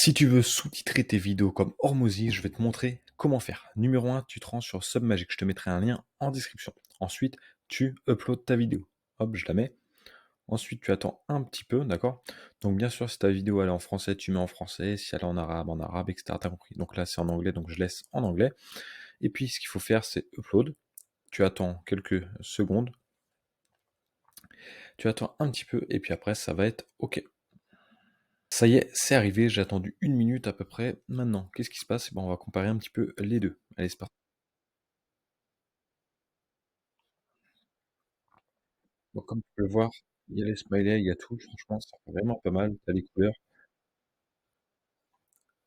Si tu veux sous-titrer tes vidéos comme Hormozy, je vais te montrer comment faire. Numéro 1, tu te rends sur Submagic, je te mettrai un lien en description. Ensuite, tu uploads ta vidéo. Hop, je la mets. Ensuite, tu attends un petit peu, d'accord? Donc bien sûr, si ta vidéo elle est en français, tu mets en français. Si elle est en arabe, etc. T'as compris. Donc là, c'est en anglais, donc je laisse en anglais. Et puis, ce qu'il faut faire, c'est upload. Tu attends quelques secondes. Tu attends un petit peu, et puis après, ça va être OK. Ça y est, c'est arrivé, j'ai attendu 1 minute à peu près. Maintenant, qu'est-ce qui se passe? Eh ben, on va comparer un petit peu les deux. Allez, c'est parti. Donc, comme tu peux le voir, il y a les smileys, il y a tout. Franchement, ça fait vraiment pas mal. T'as les couleurs.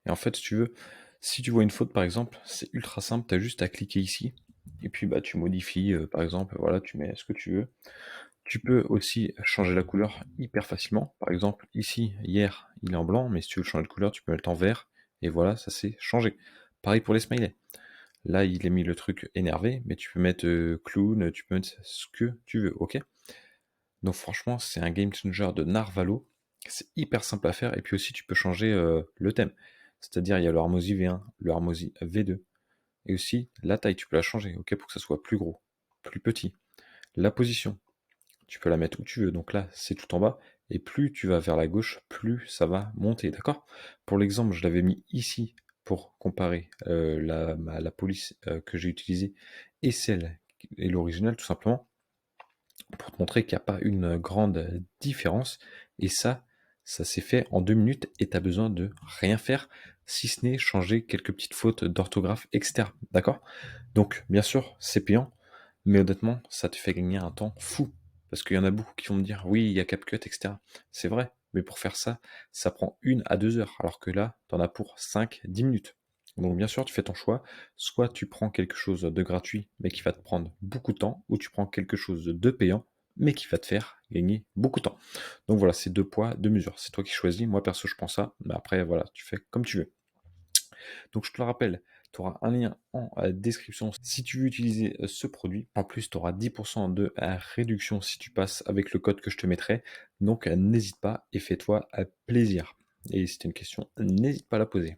Et en fait, si tu veux, si tu vois une faute, par exemple, c'est ultra simple. T'as juste à cliquer ici. Et puis, bah, tu modifies, par exemple, voilà, tu mets ce que tu veux. Tu peux aussi changer la couleur hyper facilement. Par exemple, ici, hier, il est en blanc, mais si tu veux changer de couleur, tu peux mettre en vert. Et voilà, ça s'est changé. Pareil pour les smileys. Là, il a mis le truc énervé, mais tu peux mettre clown, tu peux mettre ce que tu veux, ok? Donc franchement, c'est un game changer de Narvalo. C'est hyper simple à faire, et puis aussi tu peux changer le thème. C'est-à-dire, il y a le Harmozy V1, le Harmozy V2, et aussi la taille, tu peux la changer, ok, pour que ça soit plus gros, plus petit. La position, tu peux la mettre où tu veux. Donc là, c'est tout en bas, et plus tu vas vers la gauche, plus ça va monter, d'accord? Pour l'exemple, je l'avais mis ici pour comparer la police que j'ai utilisée et celle et l'original, tout simplement, pour te montrer qu'il n'y a pas une grande différence. Et ça s'est fait en 2 minutes et tu as besoin de rien faire, si ce n'est changer quelques petites fautes d'orthographe externes, d'accord? Donc, bien sûr, c'est payant, mais honnêtement, ça te fait gagner un temps fou. Parce qu'il y en a beaucoup qui vont me dire, oui, il y a CapCut, etc. C'est vrai, mais pour faire ça, ça prend 1 à 2 heures, alors que là, tu en as pour 5, 10 minutes. Donc bien sûr, tu fais ton choix. Soit tu prends quelque chose de gratuit, mais qui va te prendre beaucoup de temps, ou tu prends quelque chose de payant, mais qui va te faire gagner beaucoup de temps. Donc voilà, c'est 2 poids, 2 mesures. C'est toi qui choisis. Moi, perso, je prends ça. Mais après, voilà, tu fais comme tu veux. Donc je te le rappelle, tu auras un lien en description si tu veux utiliser ce produit. En plus, tu auras 10% de réduction si tu passes avec le code que je te mettrai. Donc n'hésite pas et fais-toi plaisir. Et si tu as une question, n'hésite pas à la poser.